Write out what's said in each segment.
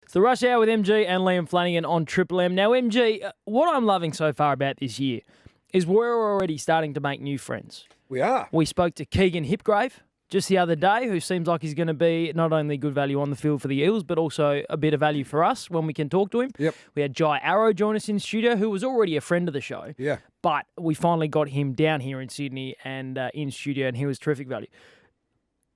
It's the Rush Hour with MG and Liam Flanagan on Triple M. Now, MG, what I'm loving so far about this year is we're already starting to make new friends. We are. We spoke to Keegan Hipgrave just the other day, who seems like he's going to be not only good value on the field for the Eels, but also a bit of value for us when we can talk to him. Yep. We had Jai Arrow join us in studio, who was already a friend of the show. Yeah. But we finally got him down here in Sydney and in studio, and he was terrific value.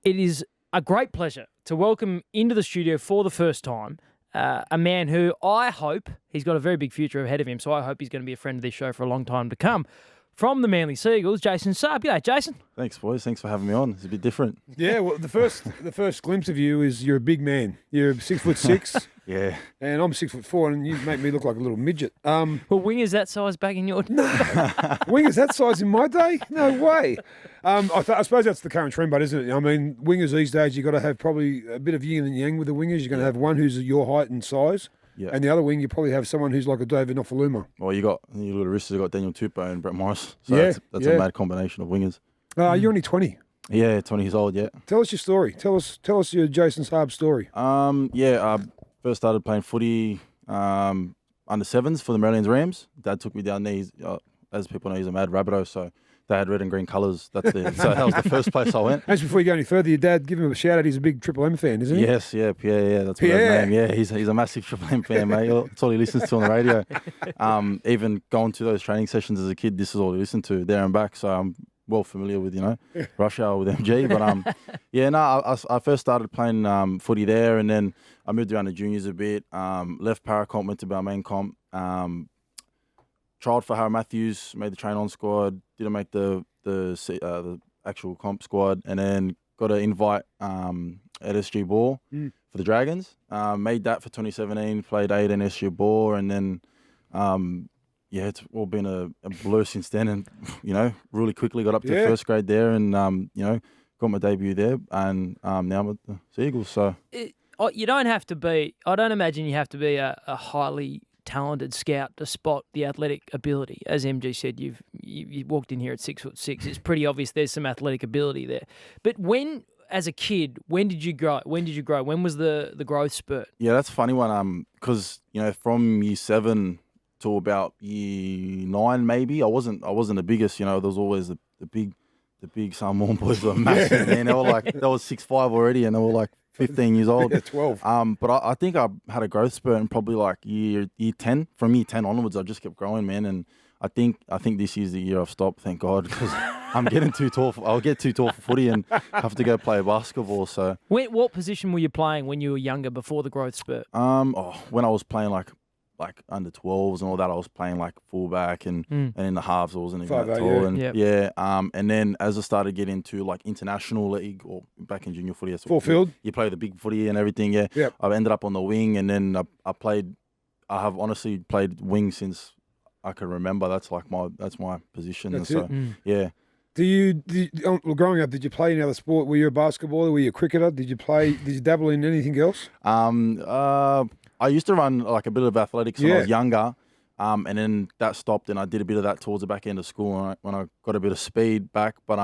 It is a great pleasure to welcome into the studio for the first time a man who I hope he's got a very big future ahead of him, so I hope he's going to be a friend of this show for a long time to come. From the Manly Seagulls, Jason Saab. G'day, Jason. Thanks, boys. Thanks for having me on. It's a bit different. Yeah, well, the first glimpse of you is you're a big man. You're 6'6", Yeah. and I'm 6'4", and you make me look like a little midget. Well, wingers that size back in your day? Wingers that size in my day? No way. I suppose that's the current trend, but isn't it? I mean, wingers these days, you've got to have probably a bit of yin and yang with the wingers. You're going to have one who's your height and size. Yeah. And the other wing, you probably have someone who's like a David Nofaluma. Well, you look at the wrists, you got Daniel Tupou and Brett Morris. So Yeah, that's yeah. a mad combination of wingers. You're only 20. Yeah, 20 years old, yeah. Tell us your story. Tell us your Jason Saab story. First started playing footy under sevens for the Marylands Rams. Dad took me down there. As people know, he's a mad Rabbitoh, so they had red and green colours. So that was the first place I went. Just before you go any further, your dad, give him a shout out. He's a big Triple M fan, isn't he? Yes, yeah, Pierre, yeah, that's Pierre. his name. Yeah, he's a massive Triple M fan, mate. That's all he listens to on the radio. Even going to those training sessions as a kid, this is all he listened to there and back. So I'm well familiar with, Rush Hour with MG. But I first started playing footy there, and then I moved around the juniors a bit. Left Paracomp, went to Balmain Comp. Trialled for Harry Matthews, made the train-on squad. Didn't make the actual comp squad, and then got an invite at SG Ball for the Dragons. Made that for 2017. Played 8 in SG Ball, and then it's all been a blur since then. And really quickly got up to first grade there, and got my debut there, and now I'm at the Seagulls. So you don't have to be. I don't imagine you have to be a highly talented scout to spot the athletic ability. As MG said, you walked in here at 6'6". It's pretty obvious there's some athletic ability there. But as a kid, when did you grow? When was the growth spurt? Yeah, that's a funny one. Because from year 7 to about year 9, maybe I wasn't the biggest. There was always the big Samoan boys were massive, man. They were like 6'5" already, and they were like 15 years old. Yeah, 12. But I think I had a growth spurt in probably like year 10. From year 10 onwards, I just kept growing, man. And I think this year's the year I've stopped, thank God, because I'm getting too tall. I'll get too tall for footy and have to go play basketball. So, what position were you playing when you were younger before the growth spurt? When I was playing like under 12s and all that, I was playing like fullback and in the halves I wasn't even that tall. And then as I started getting into like international league or back in junior footy, full field, you play the big footy and everything. Yeah, yep. I've ended up on the wing, and then I have honestly played wing since I can remember. That's my position. That's so it. yeah. Growing up, did you play any other sport? Were you a basketballer? Were you a cricketer? Did you dabble in anything else? I used to run like a bit of athletics when I was younger, and then that stopped, and I did a bit of that towards the back end of school when I got a bit of speed back. But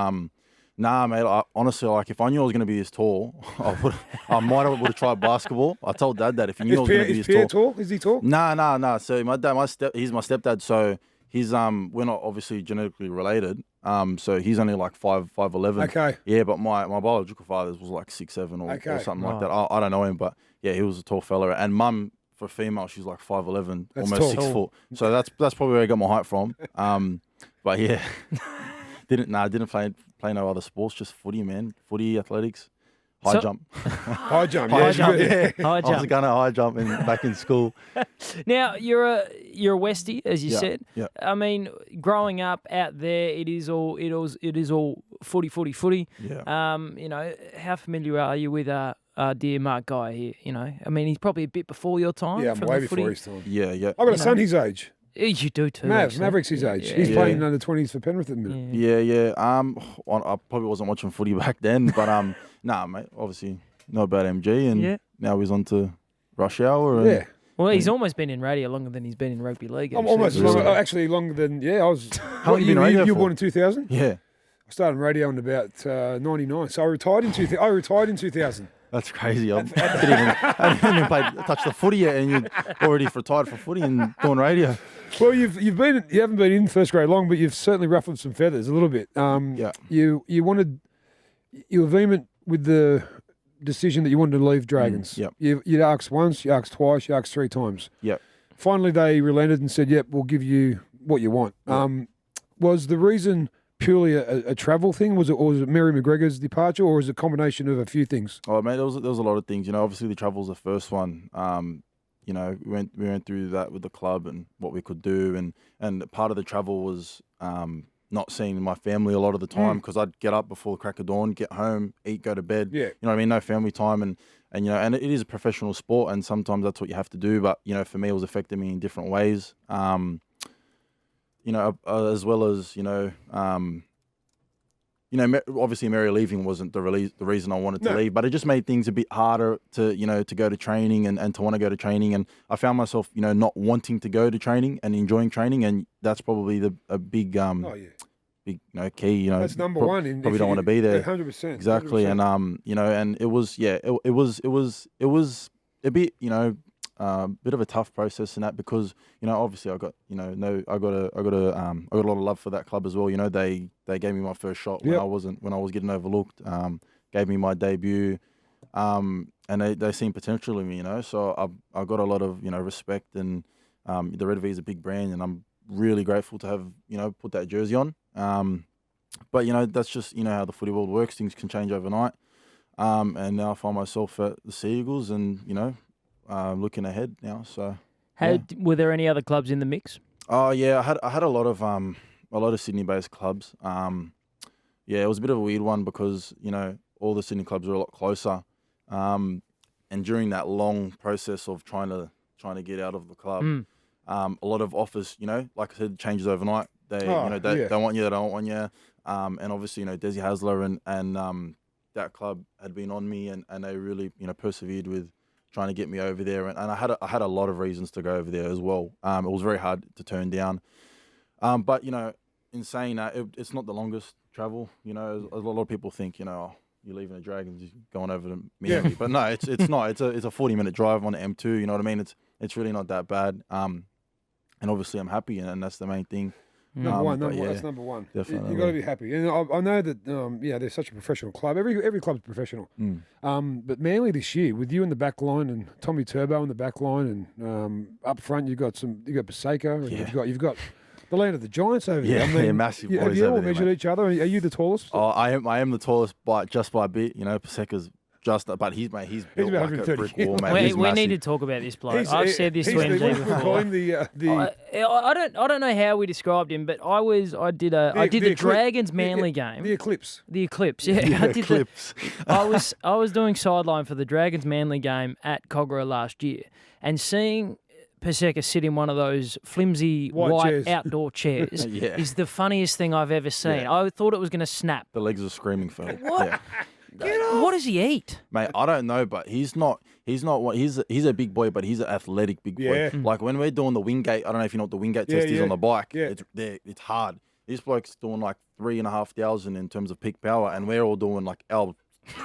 nah, mate. Honestly, like if I knew I was going to be this tall, I might have tried basketball. I told Dad that if he knew I was going to be this tall. Is he tall? Nah. So my dad, he's my stepdad. So he's we're not obviously genetically related. So he's only like 5'11". Okay. Yeah, but my biological father was like 6'7" or something like that. I don't know him, but yeah, he was a tall fella. And Mum, for a female, she's like 5'11", almost tall. 6 foot. So that's probably where I got my height from. But yeah, didn't play no other sports, just footy, man. Footy, athletics, high jump. High jump, High jump. Yeah. High I was jump. going to high jump back in school. Now you're a Westie, as you said. Yeah. I mean, growing up out there, it is all footy. Yeah. How familiar are you with dear Mark Guy here? I mean, he's probably a bit before your time. Yeah, I'm from way the footy. before his time. Yeah. I've got a son his age. You do too. actually. Maverick's his age. Yeah. He's playing under 20s for Penrith at the minute. Yeah. I probably wasn't watching footy back then, but nah, mate. Obviously, know about MG, and now he's on to Rush Hour. And, Well, he's almost been in radio longer than he's been in rugby league. I'm almost longer than I was. How long you been in radio You were for? born in 2000? Yeah. I started radio in about 99, so I retired in 2000. That's crazy. I haven't even touched the footy yet, and you're already retired for footy and doing radio. Well, you haven't been in first grade long, but you've certainly ruffled some feathers a little bit. Yeah. You were vehement with the decision that you wanted to leave Dragons. Yep. You asked once, you asked twice, you asked 3 times. Yep. Finally, they relented and said, "Yep, we'll give you what you want." Yep. Was the reason purely a travel thing? Was it Mary McGregor's departure, or was it a combination of a few things? Oh, mate, there was a lot of things. You know, obviously the travel's the first one. You know, we went through that with the club and what we could do, and part of the travel was not seeing my family a lot of the time because I'd get up before the crack of dawn, get home, eat, go to bed. Yeah. You know what I mean? No family time, and you know, and it is a professional sport, and sometimes that's what you have to do. But you know, for me, it was affecting me in different ways. You know, as well as obviously Mary leaving wasn't the reason I wanted to leave, but it just made things a bit harder to go to training and to want to go to training. And I found myself, not wanting to go to training and enjoying training. And that's probably a big, big, key, That's number one. Probably don't want to be there. 100%. Exactly. 100%. And, and it was a bit, bit of a tough process in that because obviously I got I got a lot of love for that club as well. They gave me my first shot when I was getting overlooked. Gave me my debut, and they seen potential in me. So I got a lot of respect, and the Red V is a big brand, and I'm really grateful to have put that jersey on. But that's just how the footy world works. Things can change overnight. And now I find myself at the Sea Eagles, and looking ahead now. So, were there any other clubs in the mix? Oh yeah, I had a lot of Sydney-based clubs. It was a bit of a weird one because all the Sydney clubs were a lot closer. And during that long process of trying to get out of the club, a lot of offers, like I said, changes overnight. They want you, they don't want you. And obviously, Desi Hasler and that club had been on me, and they really persevered with trying to get me over there, and I had a lot of reasons to go over there as well. It was very hard to turn down, but in saying that, it's not the longest travel. A lot of people think you're leaving the Dragons, you're going over to Miami, but no, it's not. It's a 40-minute drive on the M2. You know what I mean? It's really not that bad. And obviously I'm happy, and that's the main thing. Number one. That's number one. Definitely. You got to be happy, and I know that. They're such a professional club. Every club's professional. But Manly this year, with you in the back line and Tommy Turbo in the back line, and up front you got Paseka, and you've got the land of the Giants over there. Yeah, massive boys have you all over there, measured mate. each other? Are you the tallest? Oh, I am the tallest by a bit. Paseka's but he's built about like a 130 brick wall, mate. He's We massive. need to talk about this bloke. I've said this to what do MG you call before. him? The I don't know how we described him, but I did the Dragons Manly game. The Eclipse. The Eclipse, yeah. I did Eclipse. I was doing sideline for the Dragons Manly game at Cogra last year, and seeing Paseka sit in one of those flimsy white chairs. outdoor chairs Yeah. is the funniest thing I've ever seen. Yeah. I thought it was going to snap. The legs are screaming for it. What? Yeah. What does he eat? Mate, I don't know, but he's not what he's a big boy, but he's an athletic big boy. Yeah. Like when we're doing the Wingate, I don't know if you know what the Wingate test is yeah. on the bike. Yeah. It's hard. This bloke's doing like 3,500 in terms of peak power, and we're all doing like our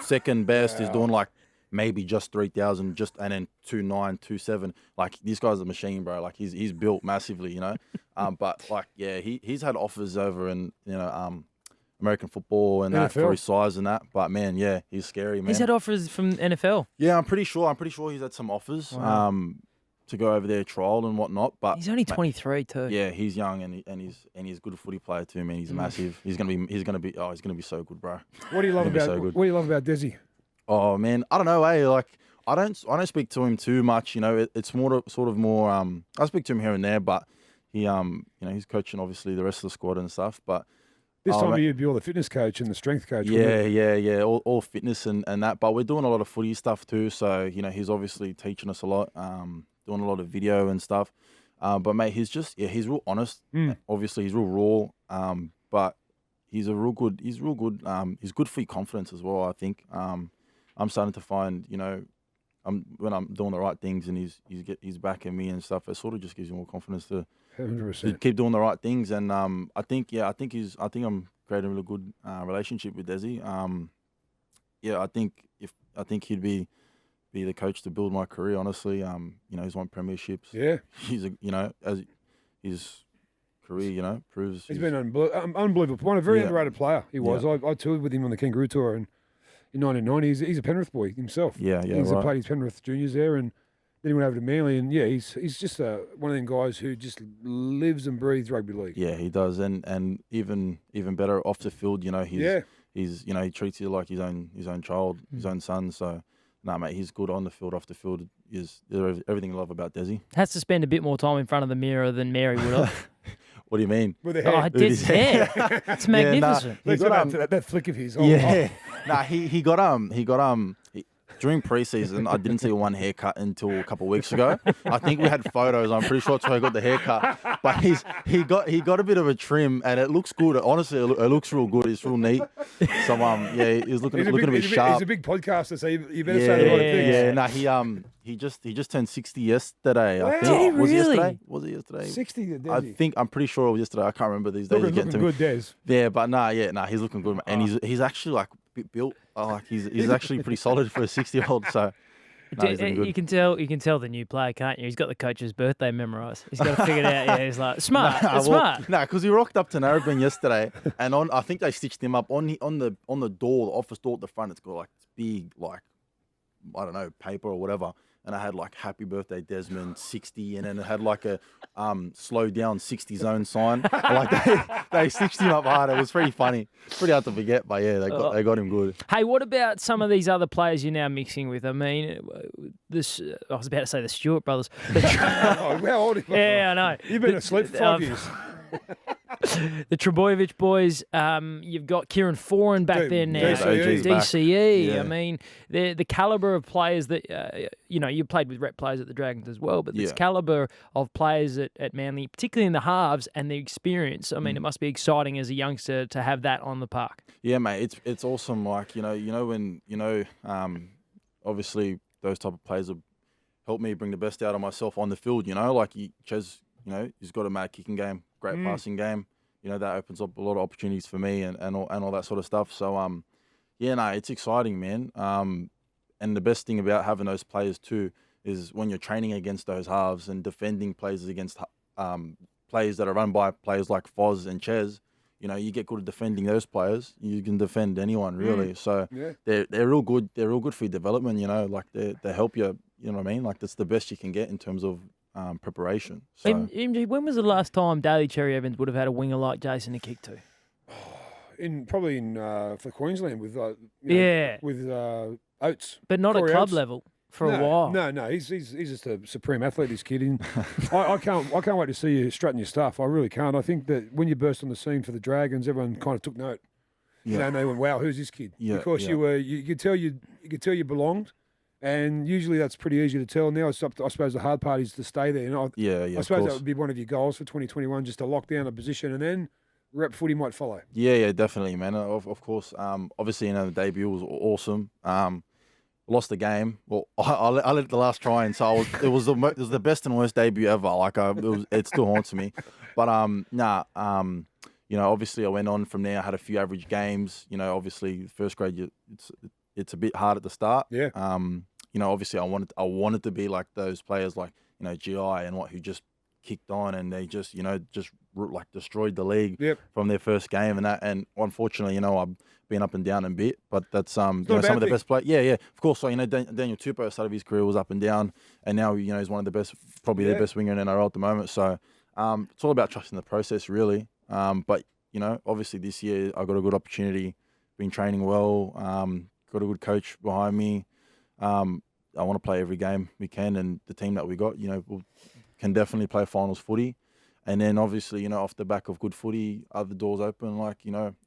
second best is doing like maybe just 3,000, and then 2.9, 2.7. Like this guy's a machine, bro. Like he's built massively, But like he's had offers over in American football and that NFL. for his size and that. But man, he's scary, man. He's had offers from NFL. Yeah, I'm pretty sure he's had some offers to go over there, trial and whatnot. But He's only 23 too. yeah, he's young and he's a good footy player too, man. He's massive. He's gonna be so good, bro. What do you love He's gonna be about so good. What do you love about Desi? Oh man, I don't know, like I don't speak to him too much, it's more I speak to him here and there, but he he's coaching obviously the rest of the squad and stuff, but This time mate. of year, you'd be all the fitness coach and the strength coach. Yeah, all fitness and that. But we're doing a lot of footy stuff too. So, he's obviously teaching us a lot, doing a lot of video and stuff. But mate, he's real honest. Obviously, he's real raw. But he's real good. He's good for your confidence as well, I think. I'm starting to find, when I'm doing the right things and he's backing me and stuff, it sort of just gives you more confidence to 100%. keep doing the right things, and I think I'm creating a really good relationship with Desi. I think I think he'd be the coach to build my career. Honestly, he's won premierships. Yeah. He's as his career, proves. He's been unbelievable. A very underrated player. He was. Yeah. I toured with him on the Kangaroo Tour in 1990. He's a Penrith boy himself. Yeah, He's right. played his Penrith juniors there, and then he went over to Manly. And he's just one of them guys who just lives and breathes rugby league. Yeah, he does, and even better off the field. He's he treats you like his own child, his own son. So, mate, he's good on the field, off the field. Is everything I love about Desi. Has to spend a bit more time in front of the mirror than Mary would have. What do you mean? With the Oh, hair. I did. Yeah, it's magnificent. He's got that flick of his. He got during preseason. I didn't see one haircut until a couple of weeks ago. I think we had photos. I'm pretty sure that's where I got the haircut. But he got a bit of a trim, and it looks good. Honestly, it looks real good. It's real neat. So he's looking a bit sharp. He's a big podcaster, so you better say the right things. Yeah. He just turned 60 yesterday. Wow. I think. Did he Was it really? yesterday? Was it yesterday? 60, I'm pretty sure it was yesterday. I can't remember these days. Looking good, Des. Yeah, but he's looking good, and he's actually like built. He's actually pretty solid for a 60-year-old. So he's looking good. You can tell the new player, can't you? He's got the coach's birthday memorised. He's got to figure it out. Yeah, he's like smart. Smart. No, because he rocked up to Narrabeen yesterday, and I think they stitched him up on the door, the office door at the front. It's got like this big I don't know, paper or whatever. And I had like "Happy Birthday, Desmond, 60," and then it had like a slow down 60 zone sign. They stitched him up hard. It was pretty funny, pretty hard to forget. But yeah, they got him good. Hey, what about some of these other players you're now mixing with? I mean, I was about to say the Stewart brothers. How old are you? Yeah, I know. You've been asleep for 5 years. The Trebojevic boys, you've got Kieran Foran back there now. DCE. DCE. Yeah. I mean, the calibre of players that, you played with rep players at the Dragons as well, but this calibre of players at Manly, particularly in the halves and the experience, I mean, it must be exciting as a youngster to have that on the park. Yeah, mate, it's awesome. Like, when, obviously those type of players have helped me bring the best out of myself on the field, like Ches, he's got a mad kicking game, great passing game. That opens up a lot of opportunities for me and all that sort of stuff. So, it's exciting, man. And the best thing about having those players too is when you're training against those halves and defending players against players that are run by players like Foz and Ches, you get good at defending those players. You can defend anyone really. So they're real good. They're real good for your development. Like they help you. You know what I mean? Like that's the best you can get in terms of preparation. So MG, when was the last time Daly Cherry Evans would have had a winger like Jason to kick to? Probably for Queensland with Oates, But not Corey at club Oates. level for a while. No, he's just a supreme athlete. This kid, and I can't wait to see you strutting your stuff. I really can't. I think that when you burst on the scene for the Dragons, everyone kind of took note. And they went, "Wow, who's this kid?" Because you could tell you belonged. And usually that's pretty easy to tell. Now I suppose the hard part is to stay there. And I suppose that would be one of your goals for 2021, just to lock down a position and then rep footy might follow. Yeah, definitely, man. Of course. Obviously, the debut was awesome. Lost the game. Well, I let the last try in, so it was the best and worst debut ever. It still haunts me. But obviously I went on from there. I had a few average games. Obviously first grade, it's a bit hard at the start. Yeah. Obviously I wanted to be like those players like, GI and who just kicked on and they just destroyed the league from their first game and that. And unfortunately, I've been up and down a bit, but that's some of the best players. Yeah, of course. So Daniel Tupou started his career was up and down, and now he's one of the best, probably the best winger in NRL at the moment. So it's all about trusting the process, really. But obviously this year I got a good opportunity, been training well, got a good coach behind me. I want to play every game we can, and the team that we got, can definitely play finals footy. And then obviously, off the back of good footy, other doors open, like,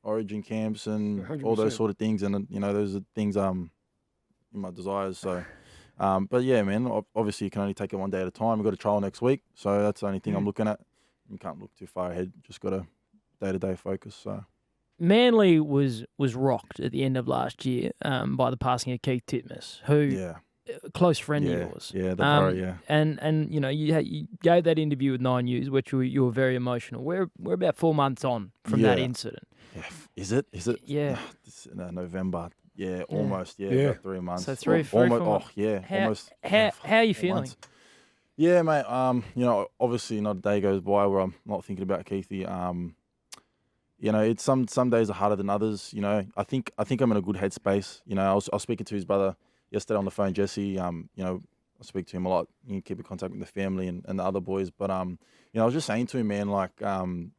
Origin camps and 100%. all those sort of things. And, those are things in my desires. So, but yeah, man, obviously you can only take it one day at a time. We've got a trial next week. So that's the only thing I'm looking at. You can't look too far ahead. Just got a day-to-day focus. So Manly was rocked at the end of last year by the passing of Keith Titmus, who a close friend of yours. Yeah, the Burrow, And you gave that interview with 9 News, which you were very emotional. We're about 4 months on from that incident. Yeah. Is it? Yeah. November. Yeah, almost. Yeah, Yeah. about 3 months. So 3, 4 almost. months. Oh, yeah, How, almost. how are you 4 feeling? months. Yeah, mate. You know, obviously not a day goes by where I'm not thinking about Keithy. You know, it's some days are harder than others. You know, I think I'm in a good headspace. You know, I was speaking to his brother yesterday on the phone, Jesse. You know, I speak to him a lot. You can keep in contact with the family and the other boys. But you know, I was just saying to him, man, like the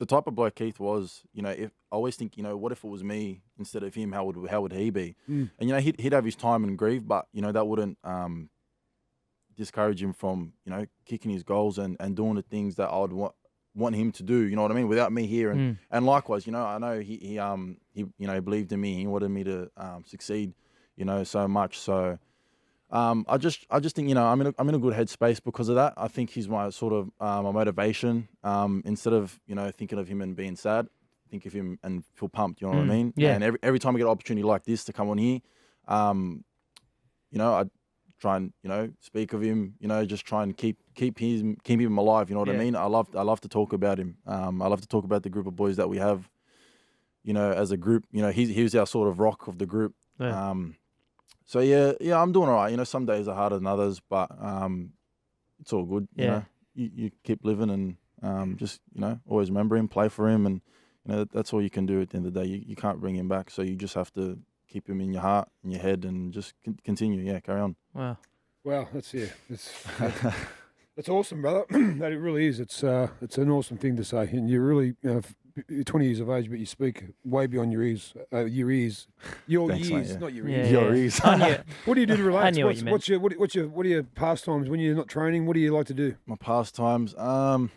type of bloke Keith was. You know, if I always think, you know, what if it was me instead of him? How would he be? And you know, he'd have his time and grieve, but you know, that wouldn't discourage him from, you know, kicking his goals and doing the things that I would want him to do, you know what I mean, without me here. And likewise, you know, I know he you know, believed in me. He wanted me to succeed, you know, so much. So I just think, you know, I'm in a good headspace because of that. I think he's my sort of my motivation. Instead of, you know, thinking of him and being sad, think of him and feel pumped, you know what I mean? Yeah. And every time I get an opportunity like this to come on here, you know, I try and, you know, speak of him, you know, just try and keep him alive, you know what I mean? I love to talk about him. I love to talk about the group of boys that we have, you know, as a group. You know, he was our sort of rock of the group. Yeah. So yeah, I'm doing all right. You know, some days are harder than others, but it's all good. You know, you keep living and just, you know, always remember him, play for him, and you know, that's all you can do at the end of the day. You can't bring him back, so you just have to keep him in your heart, in your head, and just continue. Yeah, carry on. Wow. Well, that's that's awesome, brother. That it really is. It's an awesome thing to say, and you really, you know, you're 20 years of age, but you speak way beyond your ears. Thanks, not your Yeah, ears. Your ears. I knew, What do you do to relax? I knew what you meant. What are your pastimes when you're not training? What do you like to do? My pastimes, mate,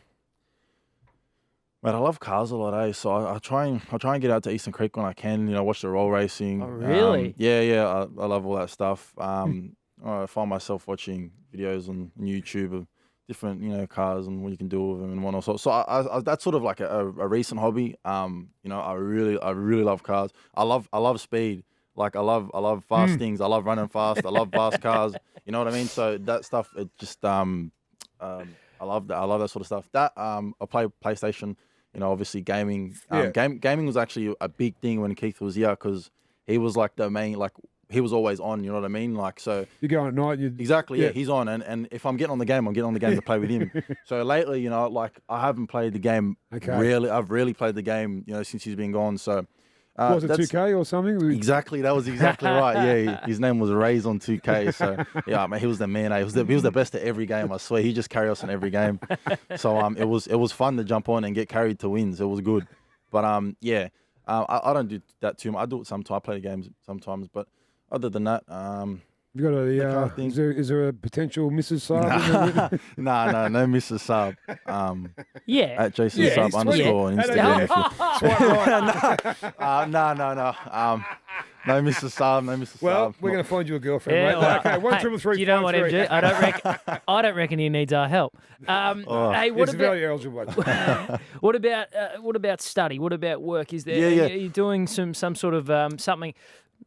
I love cars a lot, eh? So I try and get out to Eastern Creek when I can. You know, watch the roll racing. Oh, really? Yeah. I love all that stuff. I find myself watching videos on YouTube of different, you know, cars and what you can do with them and whatnot. So I that's sort of like a recent hobby. You know, I really love cars. I love speed. Like I love fast things. I love running fast. I love fast cars. You know what I mean? So that stuff, it just I love that. I love that sort of stuff. That I play PlayStation. You know, obviously gaming. Gaming was actually a big thing when Keith was here because he was like the main, like he was always on. You know what I mean? Like so. You go at night. Exactly. Yeah, he's on, and if I'm getting on the game, I'm getting on the game to play with him. So lately, you know, like I haven't played the game. Okay. Really, I've rarely played the game. You know, since he's been gone. So. Was it 2K or something? Exactly, that was exactly right. Yeah, his name was Rays on 2K. So yeah, man, he was the man. He was the best at every game. I swear, he just carried us in every game. So it was fun to jump on and get carried to wins. It was good. But yeah, I don't do that too much. I do it sometimes. I play the games sometimes, but other than that, You got a? kind of thing. Is there a potential Mrs. Saab? no Mr. Sub. Yeah. At Jason Yeah, Sub he's underscore on sweet. Instagram. Swipe right. No Mr. Sub. No Mr. Well, Sub. we're going to find you a girlfriend, Yeah, mate. well, Okay, one hey, triple three. do you know what, 53. MG? I don't reckon he needs our help. Hey, what It's about very eligible. what about study? What about work? Is there? Yeah. Are you doing some sort of something?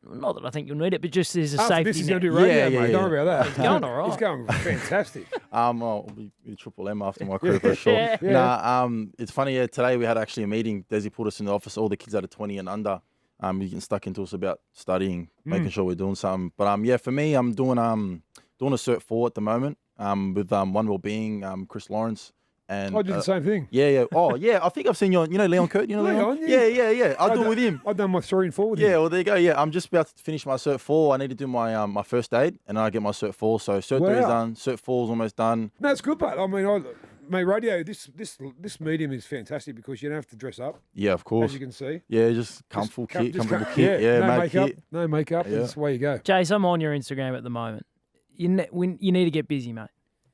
Not that I think you'll need it, but just as a After safety this, he's net. going to do radio, Yeah, mate. yeah. Don't worry about that. He's going all right. He's going fantastic. I'll be Triple M after my career for sure. Yeah. Nah, it's funny. Yeah, today we had actually a meeting. Desi put us in the office. All the kids out of 20 and under. You getting stuck into us about studying, making sure we're doing something. But yeah, for me, I'm doing a Cert 4 at the moment. With One Wellbeing, Chris Lawrence. And I did the same thing. Yeah. Oh, yeah. I think I've seen you on, Leon Kurt. You know Leon? Leon, Yeah. I do it with him. I've done my 3 and 4 with him. Yeah, well, there you go. Yeah, I'm just about to finish my Cert 4. I need to do my my first aid, and then I get my Cert 4. So Cert 3 is Wow. done. Cert 4 is almost done. No, it's good, but I mean, mate, radio. This medium is fantastic because you don't have to dress up, Yeah, of course. as you can see. Yeah, just comfortable kit, comfortable kit. Yeah, no mate makeup, kit. no makeup. Yeah. That's the way you go. Jace, I'm on your Instagram at the moment. You need to get busy, mate.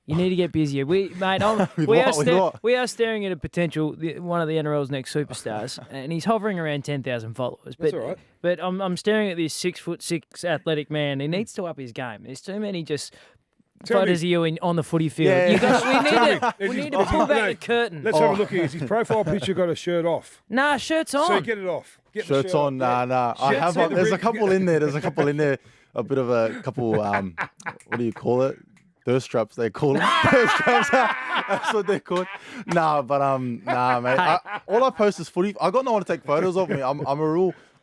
You need to get busier. We are staring at a potential one of the NRL's next superstars, and he's hovering around 10,000 followers. That's But all right. but I'm staring at this 6'6" athletic man. He needs to up his game. There's too many just Tell me- photos of you on the footy field. Yeah. You guys, we Is need his- to pull no, back the curtain. Let's have a look here. Is his profile picture got a shirt off? Nah, shirts on. So get it off. Get the Shirts shirt on. off. Nah. I Shirts have. on the There's a rig. couple in there. A bit of a couple. What do you call it? Thirst traps. They call them thirst traps. That's what they're called. Nah, mate. All I post is footy. I got no one to take photos of me. I'm a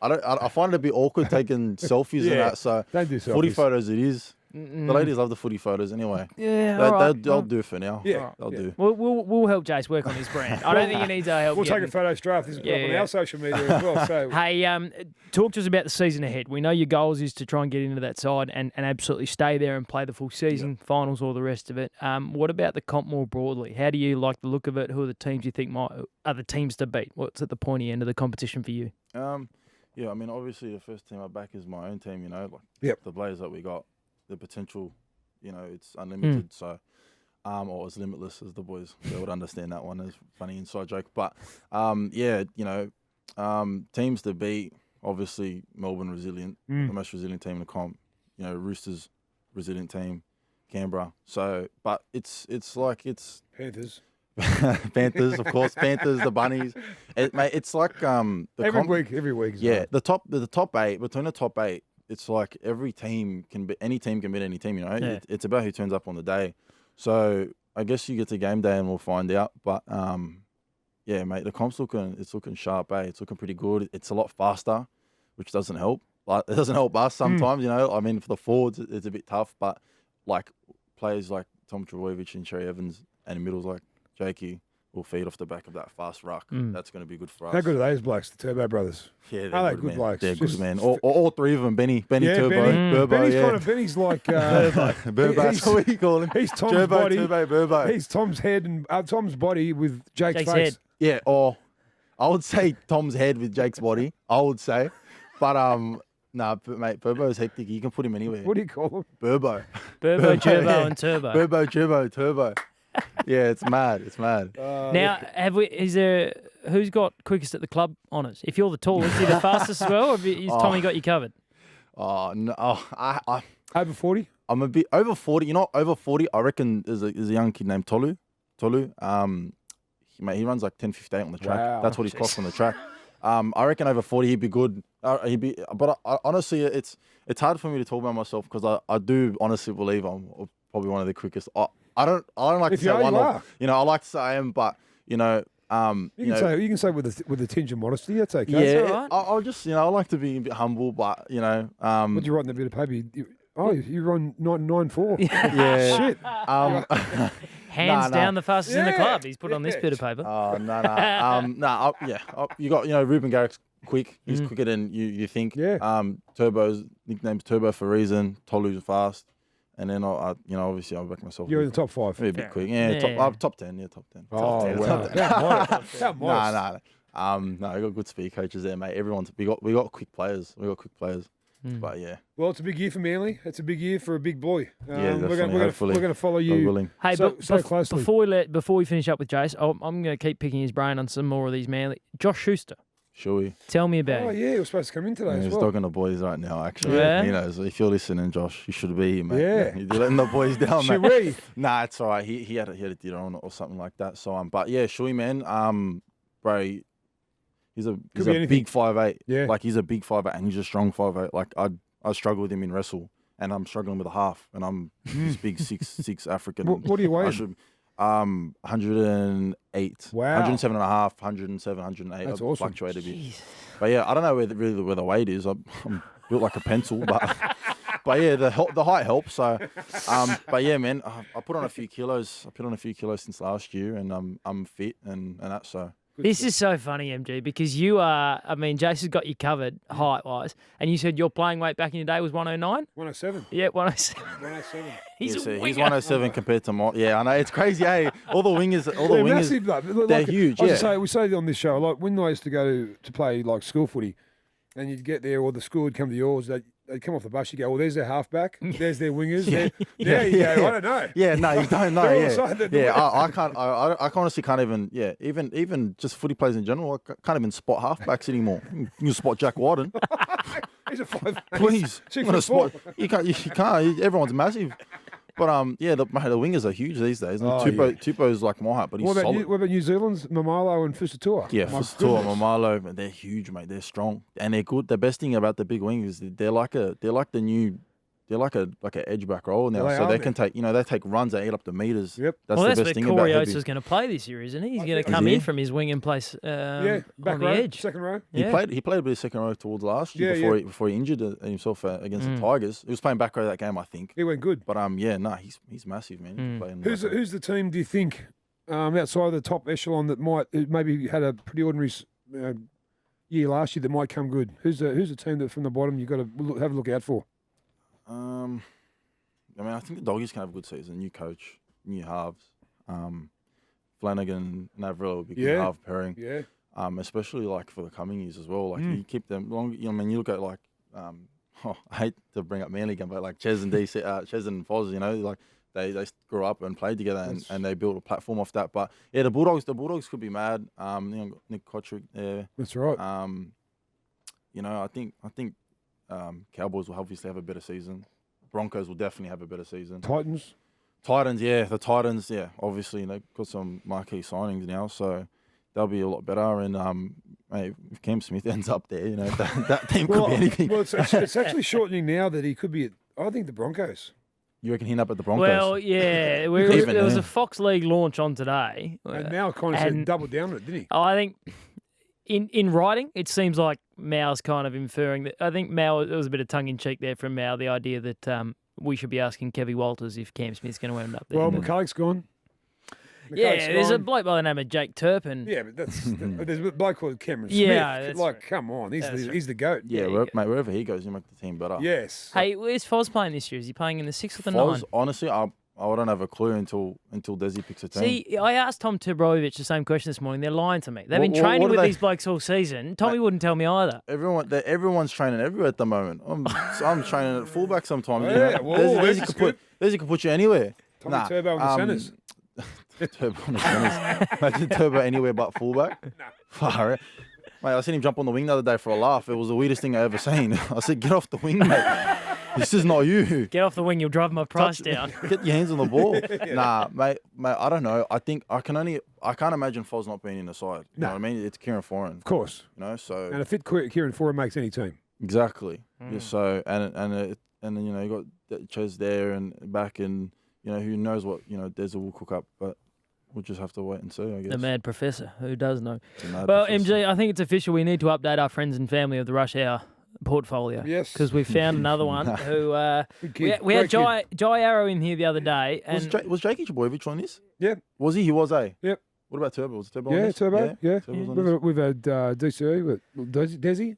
I find it a bit awkward taking selfies and Yeah. that. So Don't do footy selfies. photos it is. The ladies love the footy photos anyway. Yeah, They, all right. they'll do it for now. Yeah, they'll yeah. do. We'll help Jace work on his brand. I don't think he needs our help. We'll take a getting- photo draft. This is Yeah, up on yeah. our social media as well. So Hey, talk to us about the season ahead. We know your goals is to try and get into that side and absolutely stay there and play the full season, finals, all the rest of it. What about the comp more broadly? How do you like the look of it? Who are the teams you think are the teams to beat? What's at the pointy end of the competition for you? Yeah, I mean, obviously the first team I back is my own team. You know, like Yep. the players that we got, the potential. You know, it's unlimited. So, or it's limitless, as the boys they would understand that one as funny inside joke. But yeah, you know, teams to beat. Obviously, Melbourne resilient, the most resilient team in the comp. You know, Roosters resilient team, Canberra. So, but it's Panthers. Panthers, of course, Panthers, the Bunnies. Mate, it's like the Every week. Is yeah, hard. the top eight, between the top eight, it's like every team can be, any team can beat any team, you know? Yeah. It's about who turns up on the day. So I guess you get to game day and we'll find out. But yeah, mate, the comp's looking sharp, It's looking pretty good. It's a lot faster, which doesn't help. Like, it doesn't help us sometimes, you know? I mean, for the forwards, it's a bit tough, but like players like Tom Trbojevic and Cherry Evans and in middles like Jakey will feed off the back of that fast ruck. That's going to be good for us. How good are those blokes, the Turbo brothers? Yeah, they're Are they good, good man. blokes? They're Just good, man. All three of them, Benny Yeah, Turbo, Benny. Burbo, Benny's yeah. Benny's like Burbo, he's- what do you call him? he's Tom's Turbo, body. Turbo, Burbo. He's Tom's head and Tom's body with Jake's Jake's face. head. Yeah, or I would say Tom's head with Jake's body. I would say, but nah, but mate, Burbo's hectic. You can put him anywhere. What do you call him? Burbo, Burbo, Turbo, yeah. and Turbo. Burbo, Turbo. Yeah, it's mad. It's mad. Now, who's got quickest at the club honours? If you're the tallest, is he the fastest as well, or has Tommy got you covered? Oh no, I Over 40? I'm a bit over 40. You know, over 40. I reckon there's a young kid named Tolu. Mate, he runs like 10:58 on the track. Wow. That's what he's clocked on the track. I reckon over 40 he'd be good. But honestly, it's hard for me to talk about myself because I do honestly believe I'm probably one of the quickest. I don't like If to say you are, one you of. are. You know, I like to say I am, but you know, You can say with a tinge of modesty. That's okay. yeah, all right. I'll just I like to be a bit humble, but you know, What you write in that bit of paper? You run 994. yeah, Shit. Hands Nah. down the fastest in the Yeah. club. He's put on this Yeah. bit of paper. Oh no. You got Ruben Garrick's quick. He's quicker than you think. Yeah. Turbo's nickname's Turbo for a reason. Tolu's fast, and then obviously I'll back myself. You're in the top 5. Maybe a bit quick. Yeah, Yeah. top 10. Yeah, top 10. Oh, 10, wow. top 10. How modest. No, we got good speed coaches there, mate. We got quick players. But yeah, Well, it's a big year for Manly. It's a big year for a big boy. definitely, hopefully. We're going to follow God you. willing. Hey, So- but so closely. before we finish up with Jace, I'm going to keep picking his brain on some more of these Manly. Josh Schuster, Shuey. tell me about Oh, him. yeah, he was supposed to come in today Yeah, as he's well. talking to boys right now, actually. Yeah? You know, so if you're listening, Josh, you should be here, mate. Yeah. You're letting the boys down, Should mate. we? Nah, it's all right. He had a dinner on or something like that. So but yeah, Shui man, bro, he's a be anything. big 5'8". Yeah. Like he's a big 5'8" and he's a strong 5'8". Like I struggle with him in wrestle, and I'm struggling with a half, and I'm this big 6'6" African. What do you weigh? I should 108. Wow. 107 and a half, 107, 108. That's I awesome. fluctuate a bit. But yeah, I don't know where the weight is. I'm built like a pencil, but yeah, the height helps. So, but yeah, man, I put on a few kilos. I put on a few kilos since last year, and I'm fit and that. So This is so funny, MG, because you are, Jace has got you covered height-wise, and you said your playing weight back in your day was 109? 107. Yeah, 107. 107. He's yeah, a so winger. he's 107 compared to my. Yeah, I know it's crazy. Hey, all the wingers, They're massive, though. they're huge. I was Yeah. to say, we say on this show, like when I used to go to play like school footy, and you'd get there, or the school would come to yours, they'd come off the bus, you go, well, there's their halfback, there's their wingers. There you go. I don't know. Yeah, no, you don't know. They're all Yeah, decided. yeah. I can't. I honestly can't even. Yeah, even just footy players in general. I can't even spot halfbacks anymore. You can spot Jack Warden, He's a 5'8". please. Six I'm gonna foot spot. You can't. You can't. Everyone's massive. But yeah, the wingers are huge these days. Oh, Tupo's like my height, but he's What solid. about New Zealand's Mamalo and Fusatua? Yeah, My Fusatua, goodness. Mamalo, man, they're huge, mate. They're strong and they're good. The best thing about the big wings is they're like the new they're like a edge back roller now, Yeah, they so are, they man. can take they take runs that eat up the meters. Yep. Well, the that's best where thing Corey about Oates heavy. is going to play this year, isn't he? He's I going to think- come Is he? in from his wing and place Yeah, back on the row, edge. second row. He Yeah. played a bit of second row towards last year Yeah, before he injured himself against Mm. the Tigers. He was playing back row that game, I think. He went good. But he's massive, man. Mm. Playing Who's back row. the team? Do you think outside of the top echelon that who maybe had a pretty ordinary year last year that might come good? Who's the team that from the bottom you got to have a look out for? I mean, I think the Doggies can have a good season. New coach, new halves. Flanagan and Avril will be good Yeah. half pairing. Yeah. Especially like for the coming years as well. Like Mm. you keep them long. You know, I mean, you look at like, I hate to bring up Manly again, but like Ches and DC, Ches and Foz, you know, like they grew up and played together and they built a platform off that. But yeah, the Bulldogs could be mad. You know, Nick Kotrick there. That's right. You know, I think Cowboys will obviously have a better season. Broncos will definitely have a better season. Titans. Titans, yeah, the Titans, yeah, obviously they've got some marquee signings now, so they'll be a lot better. And mate, if Cam Smith ends up there, you know, that team could be anything. Well, it's actually shortening now that he could be at, I think, the Broncos. You reckon he'll end up at the Broncos? Well, yeah, Even there was then. a Fox League launch on today. And now kind of said and- double down on it, didn't he? I think in writing, it seems like Mao's kind of inferring that. I think Mao, there was a bit of tongue in cheek there from Mao, the idea that we should be asking Kevy Walters if Cam Smith's going to end up there. Well, McCulloch's gone. yeah, McCulloch's there's a gone. bloke by the name of Jake Turpin. Yeah, but there's a bloke called Cameron Smith. Yeah, that's like, right. come on, he's That's the, right. he's the goat. yeah, you mate, wherever he goes, he'll make the team better. Yes. Hey, where's Foz playing this year? Is he playing in the 6 or the 9? Foz, honestly, I don't have a clue until Desi picks a team. See, I asked Tom Turbovich the same question this morning. They're lying to me. They've What- been training what do with they- these blokes all season. Tommy wouldn't tell me either. Everyone's training everywhere at the moment. I'm training at fullback sometimes. you Yeah, know. well, Desi that's Desi could put you anywhere. Tommy Turbo in the centres. Turbo on the centres. Imagine Turbo anywhere but fullback. Far out. Mate, I seen him jump on the wing the other day for a laugh. It was the weirdest thing I ever seen. I said, "Get off the wing, mate. This is not you. Get off the wing, you'll drive my price down. Get your hands on the ball." Nah, mate, I don't know. I think I can't imagine Foz not being in the side. You know what I mean? It's Kieran Foran. Of course. You know, so And a fit Kieran Foran makes any team. exactly. Yeah, so and then you know you got Ches there and back and you know who knows what Desi will cook up, but we'll just have to wait and see. I guess. The mad professor, who does know. The mad Well, professor. MG, I think it's official. We need to update our friends and family of the Rush Hour portfolio. Yes. Because we found another one who... Good kid. we had Great kid. Jai Arrow in here the other day. And Was Jakey Chaboyevich on this? Yeah. Was he? He was, eh? Yep. What about Turbo? Was Turbo on Yeah, this? Turbo. Yeah. Turbo's on this. We've had DCE with Desi.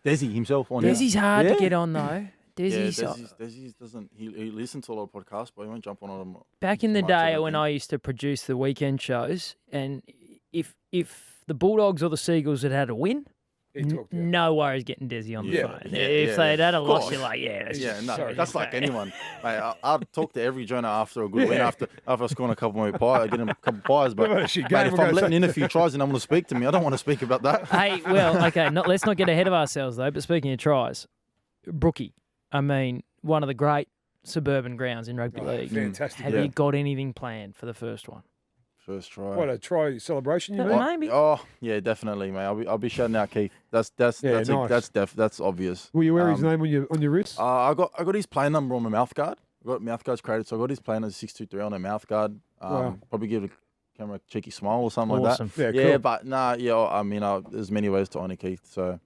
Desi himself on Desi's hard Yeah. to get on, though. Yeah, Desi's... Desi's doesn't. He listens to a lot of podcasts, but he won't jump on them. Back in the much, I day don't when think. I used to produce the weekend shows, and if the Bulldogs or the Seagulls had had a win, He talked to you. no worries getting Desi on the Yeah, phone. yeah, If yeah, they'd had a of loss, course. you're like, yeah, that's Yeah, no, Sorry. that's like anyone. Mate, I'd talk to every joiner after a good win, after scoring a couple more pies, I get him a couple pies. But Well, shit, mate, game, if we're I'm gonna letting say- in a few tries and I'm going to speak to me, I don't want to speak about that. Hey, well, okay, let's not get ahead of ourselves, though. But speaking of tries, Brookie, I mean, one of the great suburban grounds in rugby Oh, league. fantastic. Have Yeah. you got anything planned for the first one? First try. What, a try celebration, you Yeah, mean? Maybe. Oh yeah, definitely, mate. I'll be shouting out Keith. That's Yeah, nice. that's obvious. Will you wear his Um, name on your wrist? I got his play number on my mouth guard. I got mouth guards created, so I got his play number 623 on a mouth guard. Wow. Probably give the camera a cheeky smile or something like Awesome. that. Yeah, Yeah, cool. but I mean, there's many ways to honour Keith. So,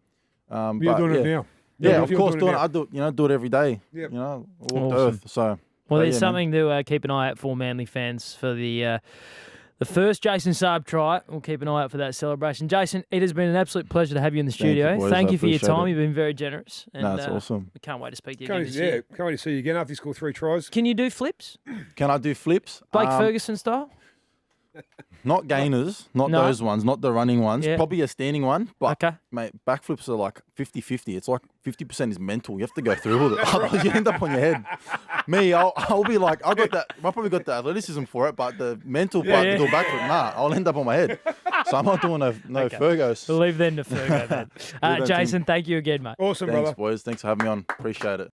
You're but, doing yeah. it now. Yeah, You're of course, doing it. now. I do it every day. Yep. You know, walk Awesome. the earth. So, Well, but there's yeah, man. something to keep an eye out for, Manly fans, for the first Jason Saab try. We'll keep an eye out for that celebration. Jason, it has been an absolute pleasure to have you in the Thank you, studio. boys. Thank I you for your appreciate time. it. You've been very generous. And, No, it's awesome. We can't wait to speak to you Can't again wait, this year. can't wait to see you again after you score 3 tries. Can you do flips? Can I do flips? Blake Ferguson style? Not gainers, not No. those ones, not the running ones. Yeah. Probably a standing one, but Okay. mate, backflips are like 50-50. It's like 50% is mental. You have to go through with it. Otherwise you end up on your head. Me, I'll be like, I probably got the athleticism for it, but the mental part Yeah, to do a backflip, nah, I'll end up on my head. So I'm not doing no Okay. Fergos. We'll leave them to Fergo then. then, Jason, thank you again, mate. Awesome, Thanks, brother. boys. Thanks for having me on. Appreciate it.